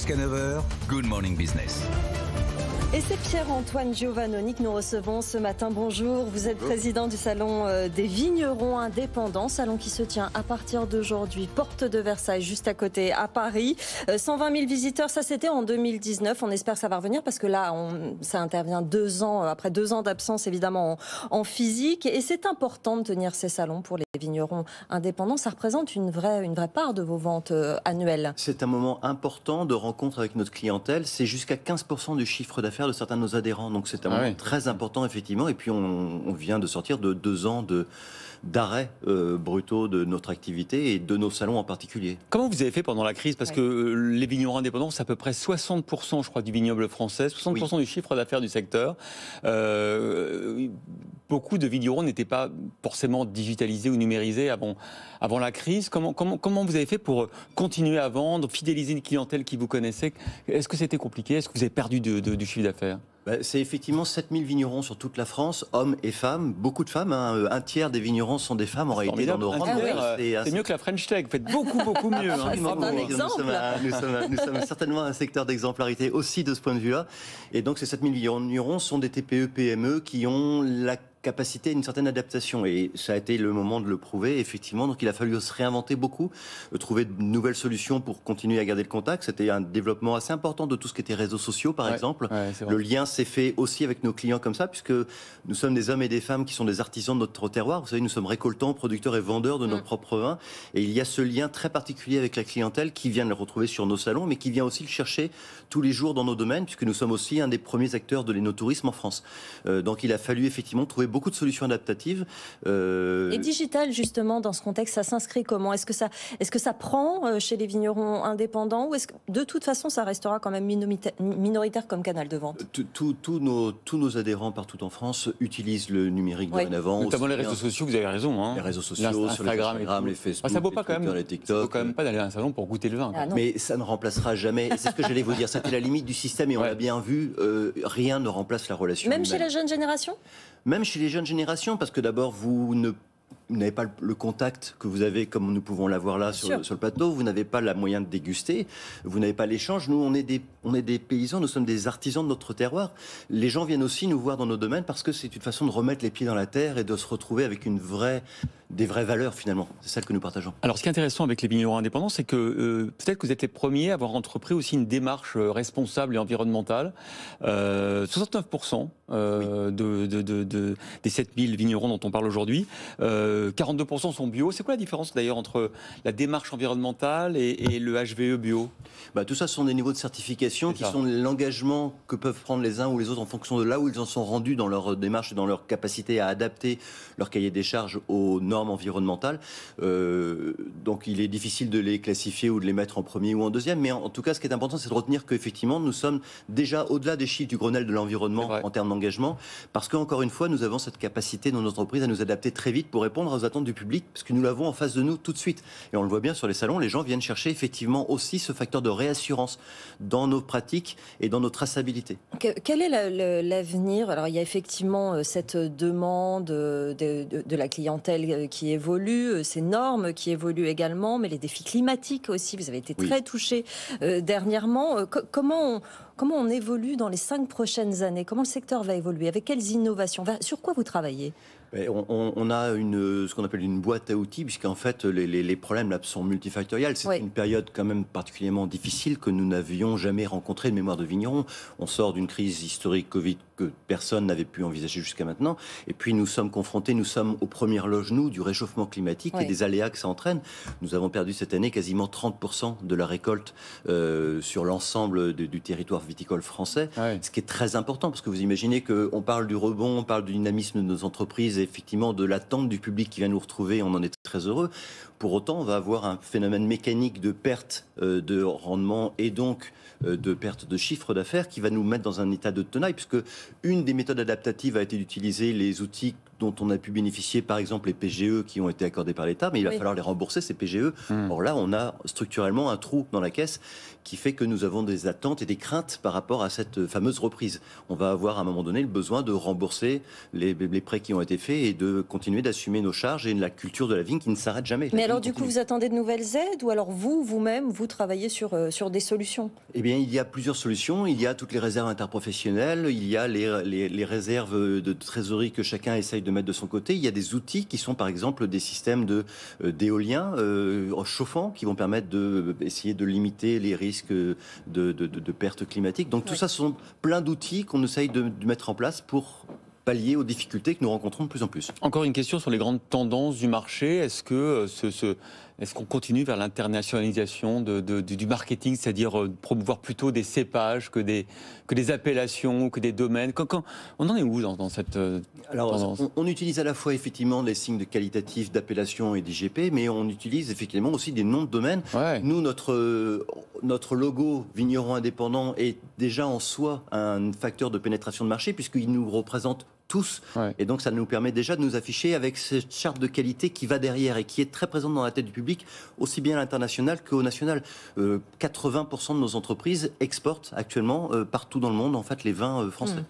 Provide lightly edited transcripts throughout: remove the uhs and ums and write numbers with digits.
Jusqu'à 9h, Good Morning Business. Et c'est Pierre-Antoine Giovannoni que nous recevons ce matin. Bonjour, vous êtes président du Salon des vignerons indépendants, salon qui se tient à partir d'aujourd'hui, porte de Versailles, juste à côté, à Paris. 120 000 visiteurs, ça c'était en 2019. On espère que ça va revenir parce que là, ça intervient 2 ans, après 2 ans d'absence évidemment en physique. Et c'est important de tenir ces salons pour les vignerons indépendants. Ça représente une vraie part de vos ventes annuelles. C'est un moment important de rencontre avec notre clientèle. C'est jusqu'à 15% du chiffre d'affaires de certains de nos adhérents. Donc c'est un moment très important, effectivement. Et puis on vient de sortir de 2 ans d'arrêt brutaux de notre activité et de nos salons en particulier. Comment vous avez fait pendant la crise? Parce que les vignerons indépendants, c'est à peu près 60%, je crois, du vignoble français, 60% du chiffre d'affaires du secteur. Beaucoup de vignerons n'étaient pas forcément digitalisés ou numérisés avant la crise. Comment vous avez fait pour continuer à vendre, fidéliser une clientèle qui vous connaissait? Est-ce que c'était compliqué? Est-ce que vous avez perdu du chiffre d'affaires? C'est effectivement 7000 vignerons sur toute la France, hommes et femmes, beaucoup de femmes, hein. Un tiers des vignerons sont des femmes en réalité dans nos rangs. C'est mieux que la French Tech, vous faites beaucoup mieux. Nous sommes certainement un secteur d'exemplarité aussi de ce point de vue-là. Et donc ces 7000 vignerons sont des TPE, PME qui ont la capacité à une certaine adaptation, et ça a été le moment de le prouver, effectivement. Donc il a fallu se réinventer beaucoup, trouver de nouvelles solutions pour continuer à garder le contact. C'était un développement assez important de tout ce qui était réseaux sociaux, par exemple. Le lien s'est fait aussi avec nos clients comme ça, puisque nous sommes des hommes et des femmes qui sont des artisans de notre terroir. Vous savez, nous sommes récoltants, producteurs et vendeurs de nos propres vins, et il y a ce lien très particulier avec la clientèle qui vient le retrouver sur nos salons, mais qui vient aussi le chercher tous les jours dans nos domaines, puisque nous sommes aussi un des premiers acteurs de l'énotourisme en France. Donc il a fallu effectivement trouver beaucoup de solutions adaptatives. Et digital, justement, dans ce contexte, ça s'inscrit comment? Est-ce que ça prend chez les vignerons indépendants, ou est-ce que de toute façon ça restera quand même minoritaire comme canal de vente? Tous nos adhérents partout en France utilisent le numérique dorénavant. Notamment les réseaux sociaux, vous avez raison. Hein. Les réseaux sociaux, Instagram, les Facebook, ça vaut pas les Twitter, les TikTok. Ça vaut quand même pas d'aller à un salon pour goûter le vin. Mais ça ne remplacera jamais. C'est ce que j'allais vous dire. C'était la limite du système, et on l'a bien vu. Rien ne remplace la relation même humaine. Chez la jeune génération? Même chez les jeunes générations, parce que d'abord, vous n'avez pas le contact que vous avez comme nous pouvons l'avoir là sur le plateau, vous n'avez pas la moyen de déguster, vous n'avez pas l'échange. Nous, on est des paysans, nous sommes des artisans de notre terroir. Les gens viennent aussi nous voir dans nos domaines parce que c'est une façon de remettre les pieds dans la terre et de se retrouver avec des vraies valeurs finalement. C'est celle que nous partageons. Alors ce qui est intéressant avec les vignerons indépendants, c'est que peut-être que vous êtes les premiers à avoir entrepris aussi une démarche responsable et environnementale. 69% des 7000 vignerons dont on parle aujourd'hui, 42% sont bio. C'est quoi la différence d'ailleurs entre la démarche environnementale et le HVE bio? Tout ça, ce sont des niveaux de certification qui sont l'engagement que peuvent prendre les uns ou les autres en fonction de là où ils en sont rendus dans leur démarche et dans leur capacité à adapter leur cahier des charges aux normes environnementales. Donc il est difficile de les classifier ou de les mettre en premier ou en deuxième, mais en tout cas ce qui est important, c'est de retenir qu'effectivement nous sommes déjà au-delà des chiffres du Grenelle de l'environnement en termes d'engagement, parce qu'encore une fois nous avons cette capacité dans notre entreprise à nous adapter très vite pour répondre aux attentes du public, parce que nous l'avons en face de nous tout de suite. Et on le voit bien sur les salons, les gens viennent chercher effectivement aussi ce facteur de réassurance dans nos pratiques et dans nos traçabilité. Quel est l'avenir? Alors il y a effectivement cette demande de la clientèle qui évolue, ces normes qui évoluent également, mais les défis climatiques aussi, vous avez été très touchés dernièrement. Comment on évolue dans les 5 prochaines années? Comment le secteur va évoluer? Avec quelles innovations? Sur quoi vous travaillez? On a ce qu'on appelle une boîte à outils, puisqu'en fait les problèmes là sont multifactoriels. C'est une période quand même particulièrement difficile que nous n'avions jamais rencontrée de mémoire de vigneron. On sort d'une crise historique Covid que personne n'avait pu envisager jusqu'à maintenant. Et puis nous sommes aux premières loges, nous, du réchauffement climatique et des aléas que ça entraîne. Nous avons perdu cette année quasiment 30% de la récolte sur l'ensemble du territoire viticole français, ce qui est très important, parce que vous imaginez qu'on parle du rebond, on parle du dynamisme de nos entreprises, et effectivement de l'attente du public qui vient nous retrouver, on en est très heureux. Pour autant, on va avoir un phénomène mécanique de perte de rendement et donc de perte de chiffre d'affaires qui va nous mettre dans un état de tenaille, puisque une des méthodes adaptatives a été d'utiliser les outils dont on a pu bénéficier, par exemple, les PGE qui ont été accordés par l'État, mais il va falloir les rembourser, ces PGE. Or là, on a structurellement un trou dans la caisse qui fait que nous avons des attentes et des craintes par rapport à cette fameuse reprise. On va avoir à un moment donné le besoin de rembourser les prêts qui ont été faits et de continuer d'assumer nos charges et la culture de la vigne qui ne s'arrête jamais. Mais alors du coup, vous attendez de nouvelles aides ou alors vous-même, vous travaillez sur des solutions? Eh bien, il y a plusieurs solutions. Il y a toutes les réserves interprofessionnelles, il y a les réserves de trésorerie que chacun essaye de mettre de son côté. Il y a des outils qui sont par exemple des systèmes d'éolien chauffants qui vont permettre d'essayer de limiter les risques de pertes climatiques. Donc tout ça, ce sont plein d'outils qu'on essaye de mettre en place pour pallier aux difficultés que nous rencontrons de plus en plus. Encore une question sur les grandes tendances du marché. Est-ce qu'on continue vers l'internationalisation du marketing, c'est-à-dire promouvoir plutôt des cépages que des appellations, que des domaines? On en est où dans cette tendance? On utilise à la fois effectivement les signes qualitatifs d'appellation et d'IGP, mais on utilise effectivement aussi des noms de domaines. Ouais. Nous, notre logo vigneron indépendant est déjà en soi un facteur de pénétration de marché puisqu'il nous représente tous. Ouais. Et donc ça nous permet déjà de nous afficher avec cette charte de qualité qui va derrière et qui est très présente dans la tête du public, aussi bien à l'international qu'au national. 80% de nos entreprises exportent actuellement partout dans le monde en fait les vins français.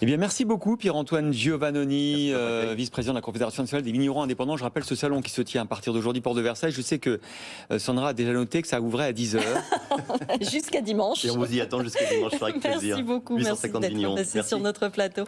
Eh bien merci beaucoup Pierre-Antoine Giovannoni, vice-président de la Confédération nationale des vignerons indépendants. Je rappelle ce salon qui se tient à partir d'aujourd'hui, Porte de Versailles. Je sais que Sandra a déjà noté que ça ouvrait à 10h. Jusqu'à dimanche. Et on vous y attend jusqu'à dimanche avec plaisir. Merci beaucoup, merci d'être passé sur notre plateau.